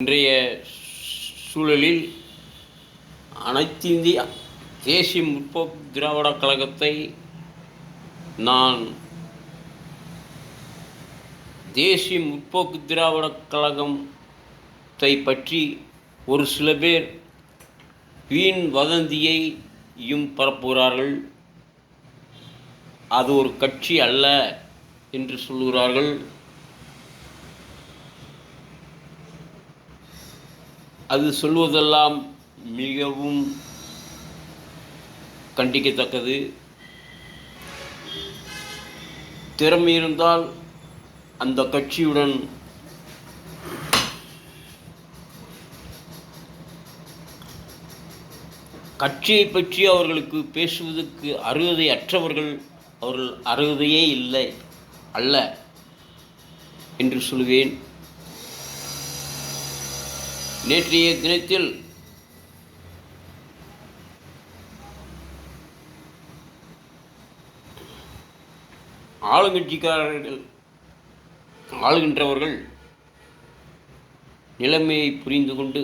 இன்றைய சூழலில் அனைத்திந்திய தேசிய முற்போக்கு திராவிடக் கழகத்தை நான் தேசிய முற்போக்கு திராவிடக் கழகத்தை பற்றி ஒரு சில பேர் வீண் வதந்தியையும் பரப்புகிறார்கள். அது ஒரு கட்சி அல்ல என்று சொல்கிறார்கள். அது சொல்வதெல்லாம் மிகவும் கண்டிக்கத்தக்கது. திறமை இருந்தால் அந்த கட்சியுடன் கட்சியை பற்றி அவர்களுக்கு பேசுவதற்கு அருகதை அற்றவர்கள். அவர்கள் அருகதையே இல்லை அல்ல என்று சொல்வேன். நேற்றைய தினத்தில் ஆளுகின்றவர்கள் நிலைமையை புரிந்து கொண்டு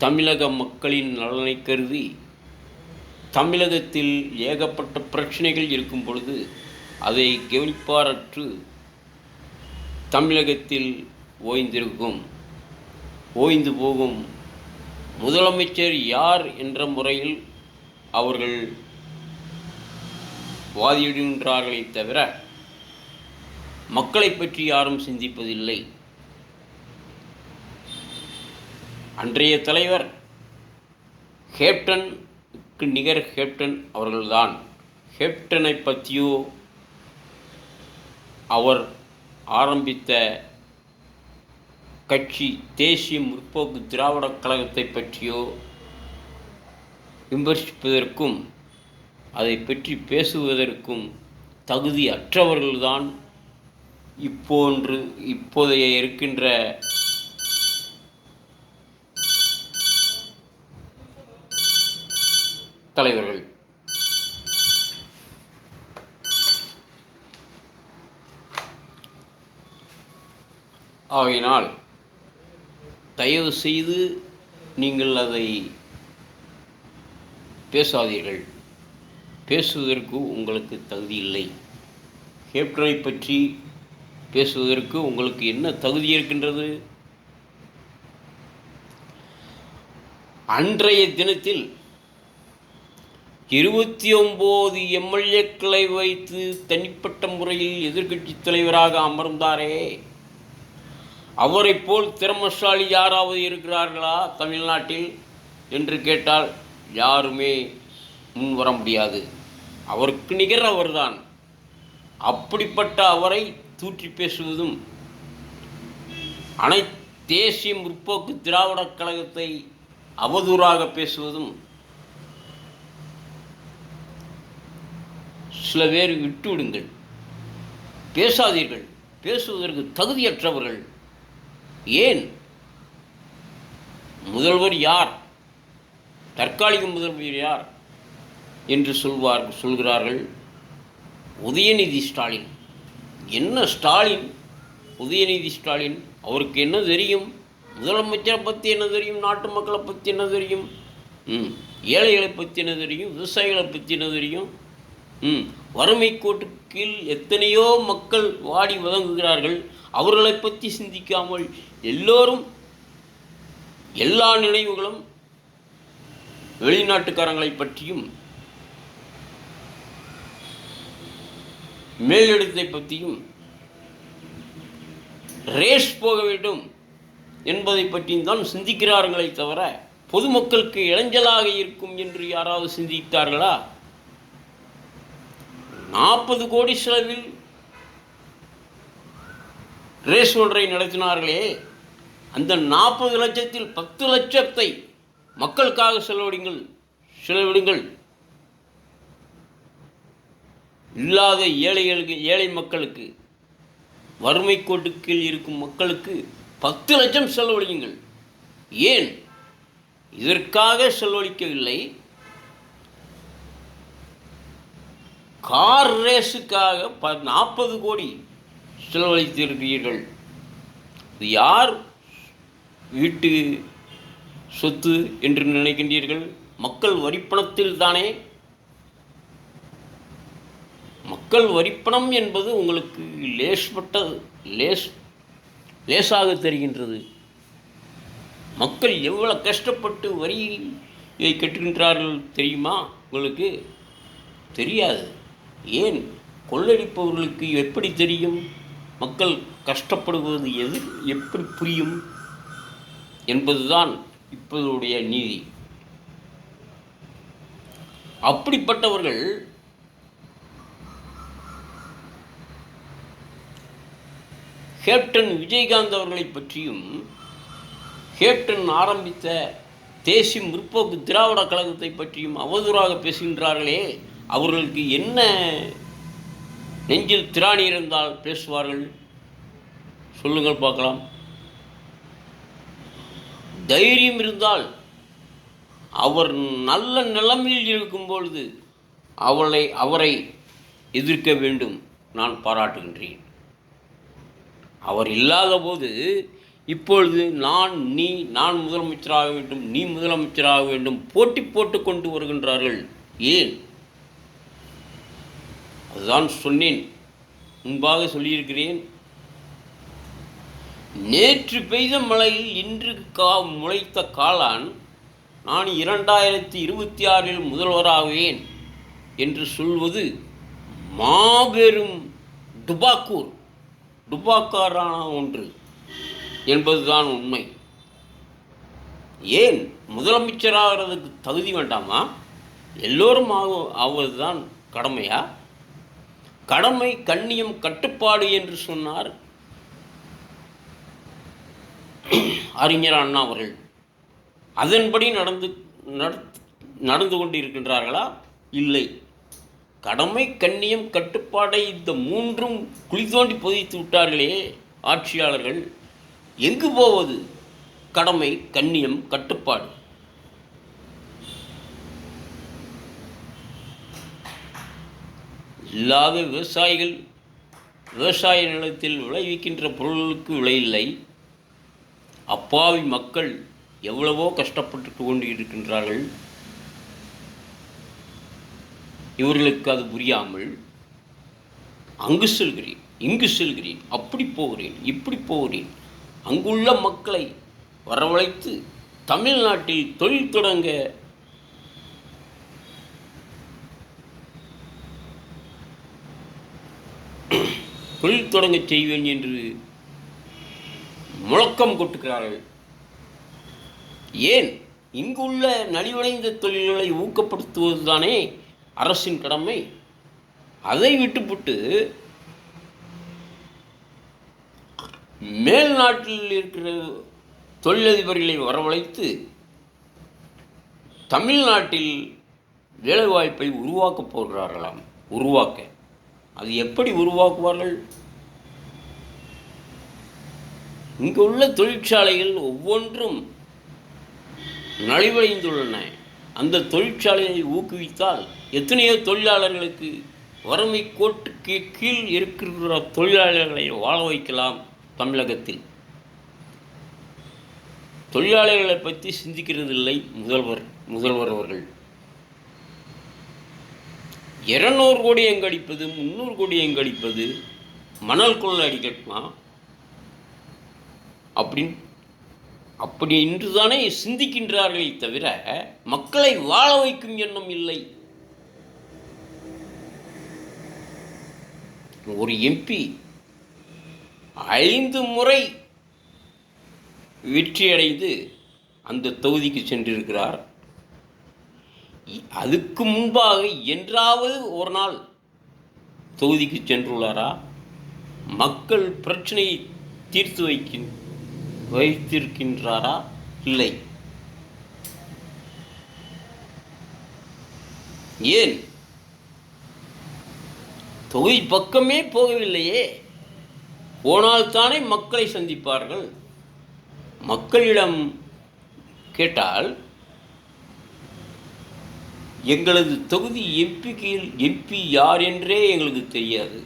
தமிழக மக்களின் நலனை கருதி தமிழகத்தில் ஏகப்பட்ட பிரச்சனைகள் இருக்கும் பொழுது அதை கவனிப்பாரற்று தமிழகத்தில் ஓய்ந்து போகும் முதலமைச்சர் யார் என்ற முறையில் அவர்கள் வாதிடுகின்றார்களே தவிர மக்களை பற்றி யாரும் சிந்திப்பதில்லை. அன்றைய தலைவர் கேப்டனுக்கு நிகர் கேப்டன் அவர்கள்தான். கேப்டனை பற்றியோ அவர் ஆரம்பித்த கட்சி தேசிய முற்போக்கு திராவிடக் கழகத்தை பற்றியோ விமர்சிப்பதற்கும் அதை பற்றி பேசுவதற்கும் தகுதி அற்றவர்கள்தான் இப்போதைய இருக்கின்ற தலைவர்கள். ஆகையினால் தயவு செய்து நீங்கள் அதை பேசாதீர்கள். பேசுவதற்கு உங்களுக்கு தகுதி இல்லை. கேப்டனை பற்றி பேசுவதற்கு உங்களுக்கு என்ன தகுதி இருக்கின்றது? அன்றைய தினத்தில் 29 எம்எல்ஏக்களை வைத்து தனிப்பட்ட முறையில் எதிர்க்கட்சி தலைவராக அமர்ந்தாரே, அவரை போல் திறமசாலி யாராவது இருக்கிறார்களா தமிழ்நாட்டில் என்று கேட்டால் யாருமே முன் வர முடியாது. அவருக்கு நிகர் அவர்தான். அப்படிப்பட்ட அவரை தூற்றி பேசுவதும் தேசிய முற்போக்கு திராவிடக் கழகத்தை அவதூறாக பேசுவதும் சில பேர் விட்டுவிடுங்கள், பேசாதீர்கள். பேசுவதற்கு தகுதியற்றவர்கள். ஏன்? முதல்வர் யார், தற்காலிக முதல்வர் யார் என்று சொல்கிறார்கள். உதயநிதி ஸ்டாலின். என்ன ஸ்டாலின்? உதயநிதி ஸ்டாலின் அவருக்கு என்ன தெரியும்? முதலமைச்சரை பற்றி என்ன தெரியும்? நாட்டு மக்களை பற்றி என்ன தெரியும்? ஏழைகளை பற்றி என்ன தெரியும்? விவசாயிகளை பற்றி என்ன தெரியும்? வறுமை கோட்டுக்கு கீழ் எத்தனையோ மக்கள் வாடி வதங்குகிறார்கள். அவர்களை பற்றி சிந்திக்காமல் எல்லோரும் எல்லா நினைவுகளும் வெளிநாட்டுக்காரங்களை பற்றியும் மேலிடத்தை பற்றியும் ரேஸ் போக வேண்டும் என்பதை பற்றியும் தான் சிந்திக்கிறார்களே தவிர பொதுமக்களுக்கு இளைஞலாக இருக்கும் என்று யாராவது சிந்தித்தார்களா? 40 கோடி செலவில் ரேஸ் ஒன்றை நடத்தினார்களே, அந்த 40 லட்சத்தில் 10 லட்சத்தை மக்களுக்காக செலவிடுங்கள். இல்லாத ஏழை மக்களுக்கு, வறுமை கோட்டுக்கு இருக்கும் மக்களுக்கு 10 லட்சம் செலவழியுங்கள். ஏன் இதற்காக செலவழிக்கவில்லை? கார் ரேஸுக்காக 40 கோடி செலவழித்திருக்கிறீர்கள். இது யார் வீட்டு சொத்து என்று நினைக்கின்றீர்கள்? மக்கள் வரிப்பணத்தில் தானே. மக்கள் வரிப்பணம் என்பது உங்களுக்கு லேசாக தெரிகின்றது. மக்கள் எவ்வளவு கஷ்டப்பட்டு வரியை கட்டுகின்றார்கள் தெரியுமா? உங்களுக்கு தெரியாது. ஏன்? கொள்ளடிப்பவர்களுக்கு எப்படி தெரியும் மக்கள் கஷ்டப்படுவது எப்படி புரியும் என்பதுதான் இப்போதைய நீதி. அப்படிப்பட்டவர்கள் கேப்டன் விஜயகாந்த் அவர்களை பற்றியும் கேப்டன் ஆரம்பித்த தேசிய முற்போக்கு திராவிட கழகத்தை பற்றியும் அவதூறாக பேசுகின்றார்களே, அவர்களுக்கு என்ன நெஞ்சில் திராணி இருந்தால் பேசுவார்கள்? சொல்லுங்கள் பார்க்கலாம். தைரியம் இருந்தால் அவர் நல்ல நிலைமையில் இருக்கும் பொழுது அவரை எதிர்க்க வேண்டும். நான் பாராட்டுகின்றேன். அவர் இல்லாத போது இப்பொழுது நான் முதலமைச்சராக வேண்டும், நீ முதலமைச்சராக வேண்டும் போட்டி போட்டு கொண்டு வருகின்றார்கள். ஏன்? அதுதான் சொன்னேன், முன்பாக சொல்லியிருக்கிறேன். நேற்று பெய்த மழையில் இன்று முளைத்த காளான் நான் 2026 முதல்வராகுவேன் என்று சொல்வது மாபெரும் டுபாக்காரான ஒன்று என்பதுதான் உண்மை. ஏன்? முதலமைச்சராகிறதுக்கு தகுதி வேண்டாமா? எல்லோரும் ஆவதுதான் கடமையா? கடமை, கண்ணியம், கட்டுப்பாடு என்று சொன்னார் அறிஞர் அண்ணா அவர்கள். அதன்படி நடந்து கொண்டிருக்கின்றார்களா? இல்லை. கடமை, கண்ணியம், கட்டுப்பாடை இந்த மூன்றும் குழி தோண்டி புதைத்து விட்டார்களே ஆட்சியாளர்கள். எங்கு போவது? கடமை, கண்ணியம், கட்டுப்பாடு. இல்லாத விவசாயிகள் விவசாய நிலத்தில் விளைவிக்கின்ற பொருளுக்கு விலை இல்லை. அப்பாவி மக்கள் எவ்வளவோ கஷ்டப்பட்டு கொண்டு இருக்கின்றார்கள். இவர்களுக்கு அது புரியாமல் அங்கு செல்கிறேன், இங்கு செல்கிறேன், அப்படி போகிறேன், இப்படி போகிறேன், அங்குள்ள மக்களை வரவழைத்து தமிழ்நாட்டில் தொழில் தொடங்க செய்வேன் என்று முழக்கம் கொட்டுகிறார்கள். ஏன்? இங்குள்ள நலிவடைந்த தொழில்களை ஊக்கப்படுத்துவது தானே அரசின் கடமை. அதை விட்டுவிட்டு மேல் நாட்டில் இருக்கிற தொழிலதிபர்களை வரவழைத்து தமிழ்நாட்டில் வேலைவாய்ப்பை உருவாக்கப் போகிறார்களாம். அது எப்படி உருவாக்குவார்கள்? இங்கு உள்ள தொழிற்சாலைகள் ஒவ்வொன்றும் நலிவடைந்துள்ளன. அந்த தொழிற்சாலையை ஊக்குவித்தால் எத்தனையோ தொழிலாளர்களுக்கு வறுமை கோட்டுக்கு கீழ் இருக்கிற தொழிலாளர்களை வாழ வைக்கலாம். தமிழகத்தில் தொழிலாளர்களை பற்றி சிந்திக்கிறதில்லை முதல்வர் அவர்கள். 200 கோடி எங்கடிப்பது, 300 கோடி எங்கடிப்பது, மணல் கொள்ளை அடிக்கட்டுமா அப்படி இன்றுதானே சிந்திக்கின்றார்களே தவிர மக்களை வாழ வைக்கும் எண்ணம் இல்லை. ஒரு எம்பி 5 முறை வெற்றியடைந்து அந்த தொகுதிக்கு சென்றிருக்கிறார். அதுக்கு முன்பாக என்றாவது ஒரு நாள் தொகுதிக்கு சென்றுள்ளாரா? மக்கள் பிரச்சனையை தீர்த்து வைத்திருக்கின்றாரா? இல்லை. ஏன்? தொகுதி பக்கமே போகவில்லையே. போனால்தானே மக்களை சந்திப்பார்கள். மக்களிடம் கேட்டால் எங்களது தொகுதி எம்பி யார் என்றே எங்களுக்கு தெரியாது.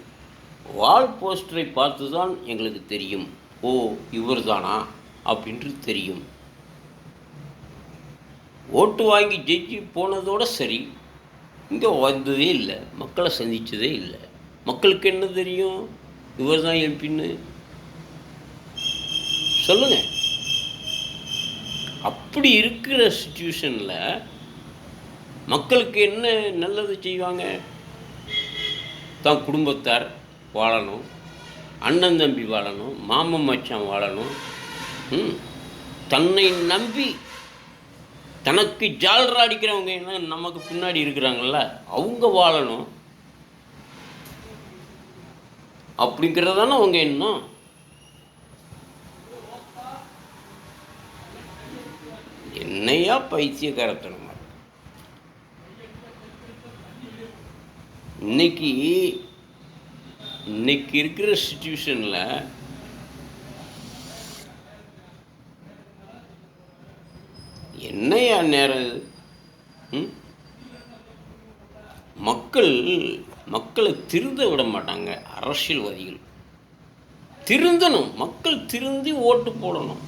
வால் போஸ்டரை பார்த்து தான் எங்களுக்கு தெரியும். ஓ, இவர் தானா அப்படின்ட்டு தெரியும். ஓட்டு வாங்கி ஜெயிச்சு போனதோட சரி, இங்கே வந்ததே இல்லை, மக்களை சந்தித்ததே இல்லை. மக்களுக்கு என்ன தெரியும் இவர் தான் எம்பின்னு? சொல்லுங்க. அப்படி இருக்கிற சிச்சுவேஷனில் மக்களுக்கு என்ன நல்லது செய்வாங்க? தான் குடும்பத்தார் வாழணும், அண்ணன் தம்பி வாழணும், மாமன் மச்சான் வாழணும், தன்னை நம்பி தனக்கு ஜால்ரா அடிக்கிறவங்க என்ன நமக்கு பின்னாடி இருக்கிறாங்கல்ல, அவங்க வாழணும் அப்படிங்கிறதான அவங்க எண்ணம். என்னையா பைத்தியக்காரத்தனமா இன்னைக்கு இருக்கிற சிச்சுவேஷனில் என்னையா நேரம்? மக்களை திருந்த விட மாட்டாங்க அரசியல்வாதிகள். திருந்தணும், மக்கள் திருந்தி ஓட்டு போடணும்.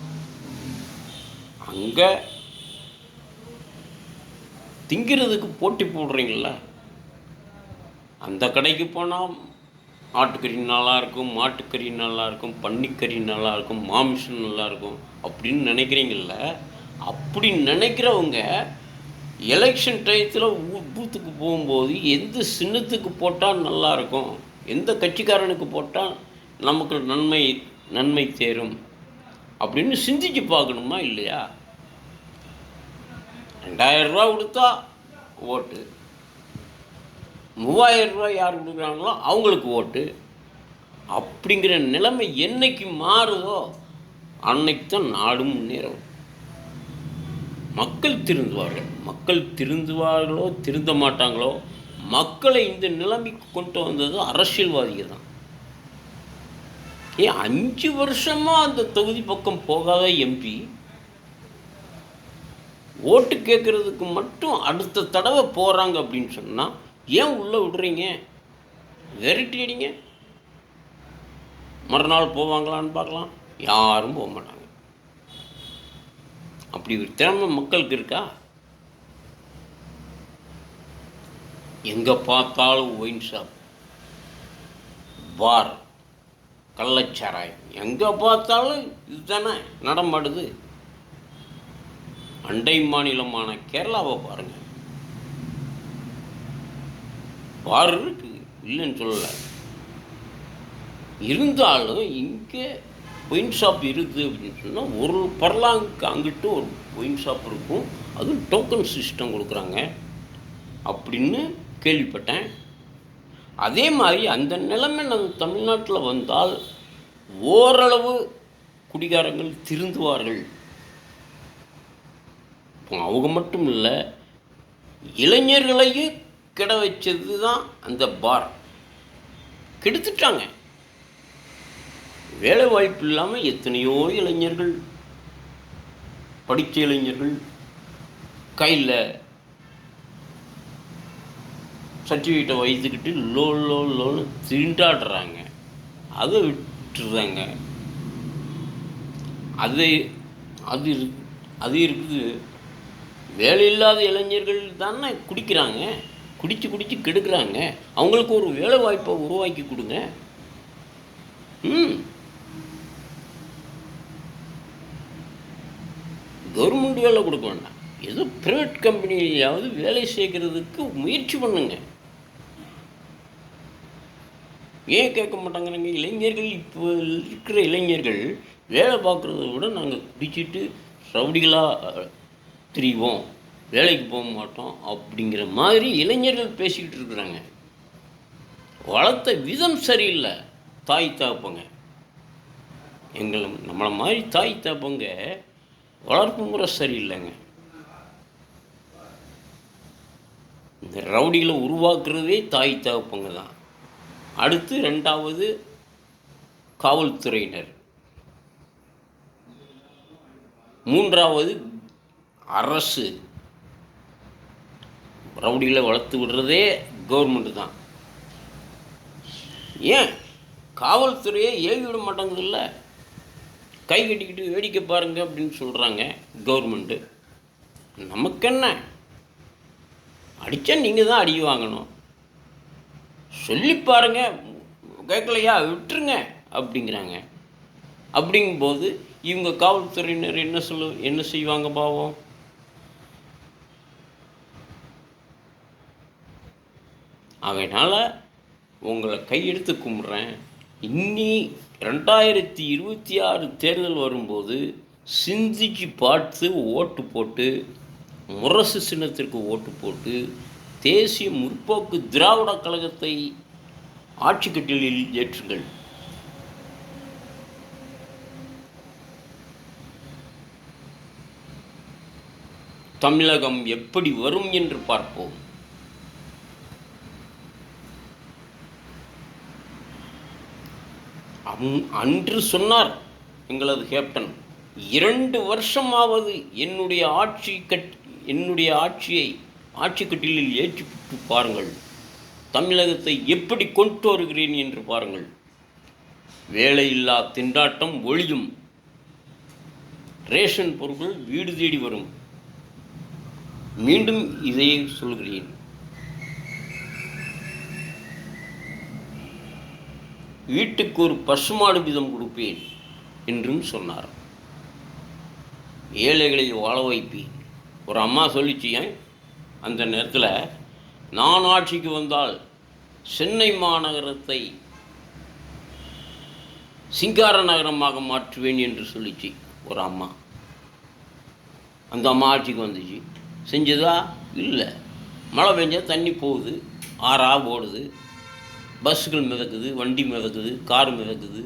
அங்கே திங்கிறதுக்கு போட்டி போடுறீங்களா? அந்த கடைக்கு போனால் ஆட்டுக்கறி நல்லாயிருக்கும், மாட்டுக்கறி நல்லாயிருக்கும், பன்னிக்கறி நல்லாயிருக்கும், மாமிசம் நல்லாயிருக்கும் அப்படின்னு நினைக்கிறீங்கள? அப்படி நினைக்கிறவங்க எலெக்ஷன் டயத்தில் பூத்துக்கு போகும்போது எந்த சின்னத்துக்கு போட்டால் நல்லாயிருக்கும், எந்த கட்சிக்காரனுக்கு போட்டால் நமக்கு நன்மை சேரும் அப்படின்னு சிந்திச்சு பார்க்கணுமா இல்லையா? 2000 ரூபா கொடுத்தா ஓட்டு, 3000 ரூபா யார் கொடுக்குறாங்களோ அவங்களுக்கு ஓட்டு. அப்படிங்கிற நிலைமை என்னைக்கு மாறுதோ அன்னைக்கு தான் நாடும் முன்னேறும். மக்கள் திருந்துவார்களோ திருந்த மாட்டாங்களோ, மக்களை இந்த நிலைமைக்கு கொண்டு வந்தது அரசியல்வாதிகள் தான். 5 வருஷமாக அந்த தொகுதி பக்கம் போகாத எம்பி ஓட்டு கேட்குறதுக்கு மட்டும் அடுத்த தடவை போகிறாங்க அப்படின்னு சொன்னால் ஏன் உள்ளே விடுறீங்க? விரட்டி அடிங்க, மறுநாள் போவாங்களான்னு பார்க்கலாம். யாரும் போக மாட்டாங்க. அப்படி ஒரு திறமை மக்களுக்கு இருக்கா? எங்கே பார்த்தாலும் ஒயின் ஷாப், பார், கள்ளச்சாராயம், எங்கே பார்த்தாலும் இதுதானே நடமாடுது. அண்டை மாநிலமான கேரளாவை பாருங்கள், பார் இருக்கு, இல்லைன்னு சொல்லலை. இருந்தாலும் இங்கே ஒயின் ஷாப் இருக்குது அப்படின்னு சொன்னால் ஒரு பர்லாங்குக்கு அங்கிட்டு ஒரு ஒயின் ஷாப் இருக்கும், அதுவும் டோக்கன் சிஸ்டம் கொடுக்குறாங்க அப்படின்னு கேள்விப்பட்டேன். அதே மாதிரி அந்த நிலைமை நம்ம தமிழ்நாட்டில் வந்தால் ஓரளவு குடிகாரங்கள் திருந்துவார்கள். அவங்க மட்டும் இல்லை, இளைஞர்களையும் கெட வச்சது தான் அந்த பார். கெடுத்துட்டாங்க. வேலை வாய்ப்பு இல்லாமல் எத்தனையோ இளைஞர்கள், படித்த இளைஞர்கள் கையில் சர்டிஃபிகேட்டை வைத்துக்கிட்டு லோன்னு திண்டாடுறாங்க. அதை விட்டுறாங்க. அது இருக்குது. வேலையில்லாத இளைஞர்கள் தானே குடிக்கிறாங்க, குடித்து கெடுக்கிறாங்க. அவங்களுக்கு ஒரு வேலை வாய்ப்பை உருவாக்கி கொடுங்க. கவர்மெண்ட் வேலை கொடுக்க வேண்டாம், ஏதோ ப்ரைவேட் கம்பெனியாவது வேலை சேர்க்கறதுக்கு முயற்சி பண்ணுங்க. ஏன் கேட்க மாட்டாங்கிறாங்க? இளைஞர்கள், இப்போ இருக்கிற இளைஞர்கள் வேலை பார்க்குறத விட நாங்கள் குடிச்சிட்டு ரவுடிகளாக திரிவோம், வேலைக்கு போக மாட்டோம் அப்படிங்கிற மாதிரி இளைஞர்கள் பேசிக்கிட்டு இருக்கிறாங்க. வளர்த்த விதம் சரியில்லை. தாய் தாப்பங்க, நம்மளை மாதிரி தாய் தாப்பங்க வளர்ப்பு முறை சரியில்லைங்க. இந்த ரவுடிகளை உருவாக்குறதே தாய் தாப்பங்க தான். அடுத்து 2வது காவல்துறையினர், 3வது அரசு. ரவுடிகளை வளர்த்து விடுறதே கவர்மெண்ட்டு தான். ஏன் காவல்துறையை ஏவி விட மாட்டாங்குதில்ல? கை கட்டிக்கிட்டு வேடிக்கை பாருங்க அப்படின்னு சொல்கிறாங்க கவர்மெண்ட்டு. நமக்கென்ன, அடித்தா நீங்கள் தான் அடி வாங்கணும், சொல்லி பாருங்க, கேட்கலையா விட்டுருங்க அப்படிங்கிறாங்க. அப்படிங்கும்போது இவங்க காவல்துறையினர் என்ன செய்வாங்க பாவம்? அதனால் உங்களை கையெடுத்து கும்பிட்றேன். இன்னி 2026 தேர்தல் வரும்போது சிந்திச்சு பார்த்து ஓட்டு போட்டு, முரசு சின்னத்திற்கு ஓட்டு போட்டு, தேசிய முற்போக்கு திராவிட கழகத்தை ஆட்சி கட்டிலில் ஏற்றுங்கள். தமிழகம் எப்படி வரும் என்று பார்ப்போம். அன்று சொன்னார் எங்களது கேப்டன், 2 வருஷமாவது என்னுடைய ஆட்சி கட்டிலில் ஏற்றிவிட்டு பாருங்கள், தமிழகத்தை எப்படி கொண்டு வருகிறேன் என்று பாருங்கள். வேலையில்லா திண்டாட்டம் ஒழியும், ரேஷன் பொருட்கள் வீடு தேடி வரும். மீண்டும் இதையே சொல்கிறேன், வீட்டுக்கு ஒரு பசுமாடு வீதம் கொடுப்பேன் என்றும் சொன்னார். ஏழைகளை வாழ வைப்பேன். ஒரு அம்மா சொல்லிச்சு, அந்த நேரத்தில் நான் ஆட்சிக்கு வந்தால் சென்னை மாநகரத்தை சிங்கார நகரமாக மாற்றுவேன் என்று சொல்லிச்சு ஒரு அம்மா. அந்த அம்மா ஆட்சிக்கு வந்துச்சு, செஞ்சதா? இல்லை. மழை பெஞ்சால் தண்ணி போகுது, ஆறாக ஓடுது, பஸ்ஸுகள் மிதக்குது, வண்டி மிதக்குது, கார் மிதக்குது,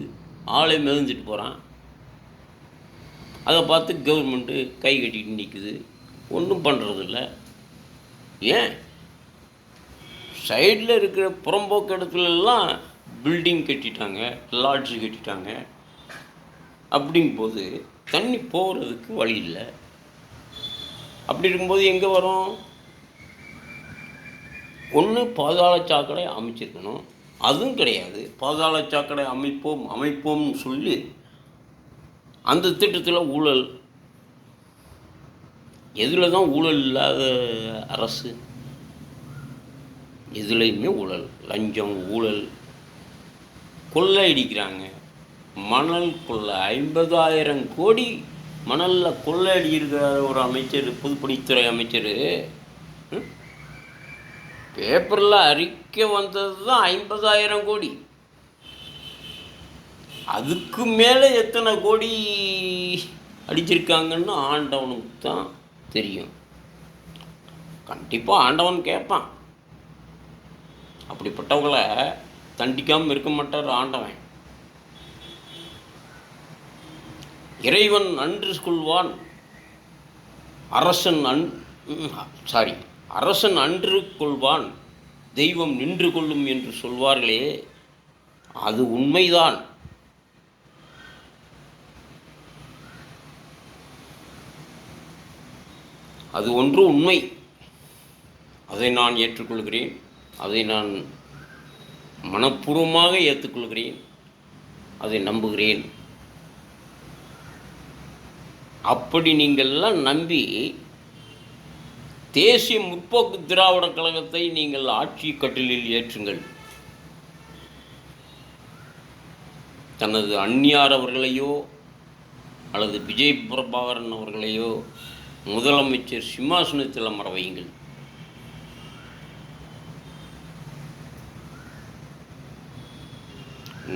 ஆளே மிதந்துட்டு போகிறான். அதை பார்த்து கவர்மெண்ட்டு கை கட்டிட்டு நிற்குது, ஒன்றும் பண்ணுறதில்ல. ஏன்? சைடில் இருக்கிற புறம்போக்கு இடத்துலலாம் பில்டிங் கட்டிட்டாங்க, லாட்ஜு கட்டிட்டாங்க. அப்படிங்கும்போது தண்ணி போகிறதுக்கு வழி இல்லை. அப்படி இருக்கும்போது எங்கே வரும்? ஒன்று பாதாள சாக்கடை அமைச்சிருக்கணும், அதுவும் கிடையாது. பாதாள சாக்கடை அமைப்போம்னு சொல்லி அந்த திட்டத்தில் ஊழல். எதில் தான் ஊழல் இல்லாத அரசு? எதுலேயுமே ஊழல், லஞ்சம், ஊழல், கொள்ளை அடிக்கிறாங்க. மணல் கொள்ளை 50,000 கோடி மணலில் கொள்ளை அடிக்கிற ஒரு அமைச்சர், பொதுப்பணித்துறை அமைச்சர், பேப்பரில் அறிக்கை வந்தது தான் 50,000 கோடி. அதுக்கு மேலே எத்தனை கோடி அடிச்சிருக்காங்கன்னு ஆண்டவனுக்கு தான் தெரியும். கண்டிப்பாக ஆண்டவன் கேட்பான். அப்படிப்பட்டவங்களை தண்டிக்காமல் இருக்க மாட்டார் ஆண்டவன். இறைவன் அன்று கொள்வான், அரசன் அன்று கொள்வான், தெய்வம் நின்று கொள்ளும் என்று சொல்வார்களே, அது உண்மைதான். அது ஒன்று உண்மை. அதை நான் ஏற்றுக்கொள்கிறேன், அதை நான் மனப்பூர்வமாக ஏற்றுக்கொள்கிறேன், அதை நம்புகிறேன். அப்படி நீங்கள்லாம் நம்பி தேசிய முற்போக்கு திராவிட கழகத்தை நீங்கள் ஆட்சி கட்டிலில் ஏற்றுங்கள். தனது அந்நியார் அவர்களையோ அல்லது விஜய் பிரபாகரன் அவர்களையோ முதலமைச்சர் சிம்மாசனத்தில் அமர வையுங்கள்.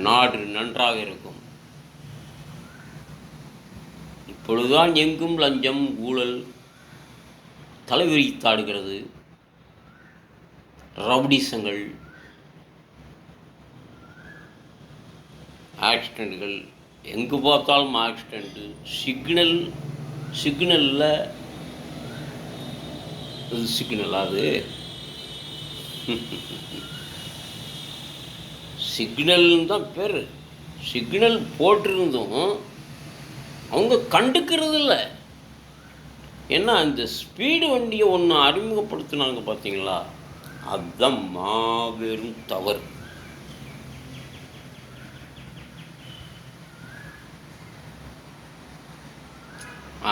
நாடு நன்றாக இருக்கும். இப்பொழுதுதான் எங்கும் லஞ்சம், ஊழல் தலைவிரித்தாடுகிறது. ரவுடிசங்கள், ஆக்சிடெண்ட்டுகள், எங்கு பார்த்தாலும் ஆக்சிடெண்ட்டு. சிக்னலில் இது சிக்னல், அது சிக்னல்னு தான் பேர். சிக்னல் போட்டிருந்தும் அவங்க கண்டுக்கிறது இல்லை. ஏன்னா அந்த ஸ்பீடு வண்டியை ஒன்று அறிமுகப்படுத்தினாங்க பார்த்தீங்களா, அதுதான் மாபெரும் தவறு.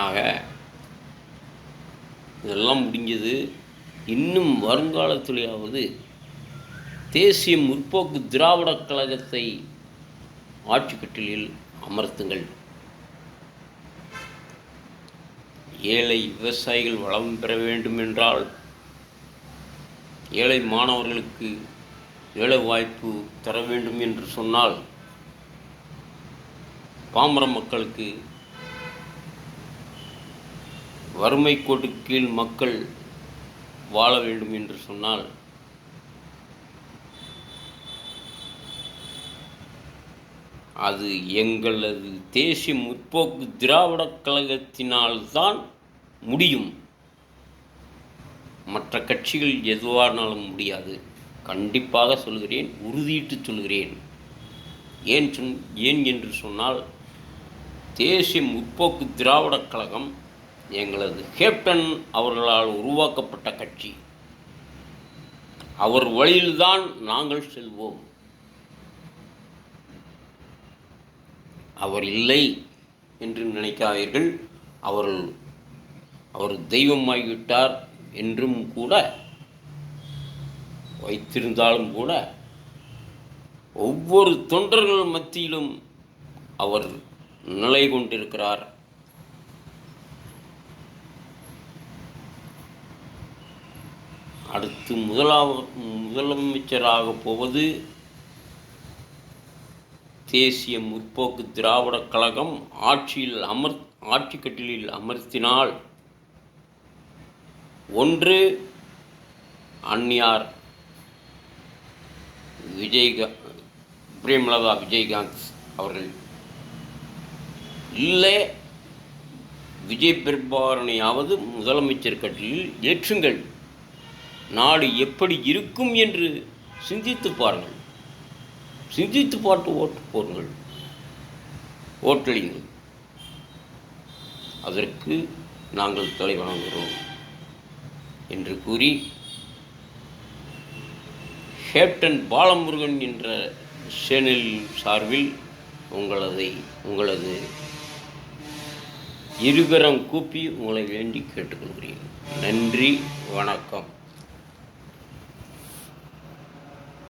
ஆக இதெல்லாம் முடிஞ்சது. இன்னும் வருங்காலத்திலேயாவது தேசிய முற்போக்கு திராவிடக் கழகத்தை ஆட்சி கட்டிலில் அமர்த்துங்கள். ஏழை விவசாயிகள் வளம் பெற வேண்டும் என்றால், ஏழை மாணவர்களுக்கு வேலை வாய்ப்பு தர வேண்டும் என்று சொன்னால், பாமர மக்களுக்கு வறுமை கோட்டுக்கு கீழ் மக்கள் வாழ வேண்டும் என்று சொன்னால், அது எங்களது தேசிய முற்போக்கு திராவிடக் கழகத்தினால்தான் முடியும். மற்ற கட்சிகள் எதுவானாலும் முடியாது. கண்டிப்பாக சொல்கிறேன், உறுதியிட்டு சொல்கிறேன். ஏன் என்று சொன்னால், தேசிய முற்போக்கு திராவிடக் கழகம் எங்களது கேப்டன் அவர்களால் உருவாக்கப்பட்ட கட்சி. அவர் வழியில்தான் நாங்கள் செல்வோம். அவர் இல்லை என்று நினைக்காதீர்கள். அவர் தெய்வமாகிவிட்டார் என்றும் கூட வைத்திருந்தாலும் கூட, ஒவ்வொரு தொண்டர்கள் மத்தியிலும் அவர் நிலை கொண்டிருக்கிறார். அடுத்து முதலமைச்சராக போவது தேசிய முற்போக்கு திராவிடக் கழகம் ஆட்சி கட்டிலில் அமர்த்தினால், ஒன்று அந்நியார் பிரேமலதா விஜயகாந்த் அவர்கள், இல்லை விஜய் பிரபாரனையாவது முதலமைச்சர் கட்டிலில் ஏற்றுங்கள். நாடு எப்படி இருக்கும் என்று சிந்தித்து பாருங்கள். சிந்தித்து பார்த்து ஓட்டு போடுங்கள், ஓட்டளிங்கள். அதற்கு நாங்கள் தலை வணங்குகிறோம் என்று கூறி, கேப்டன் பாலமுருகன் என்ற சேனல் சார்பில் உங்களது இருகரம் கூப்பி உங்களை வேண்டி கேட்டுக்கொள்கிறேன். நன்றி, வணக்கம்.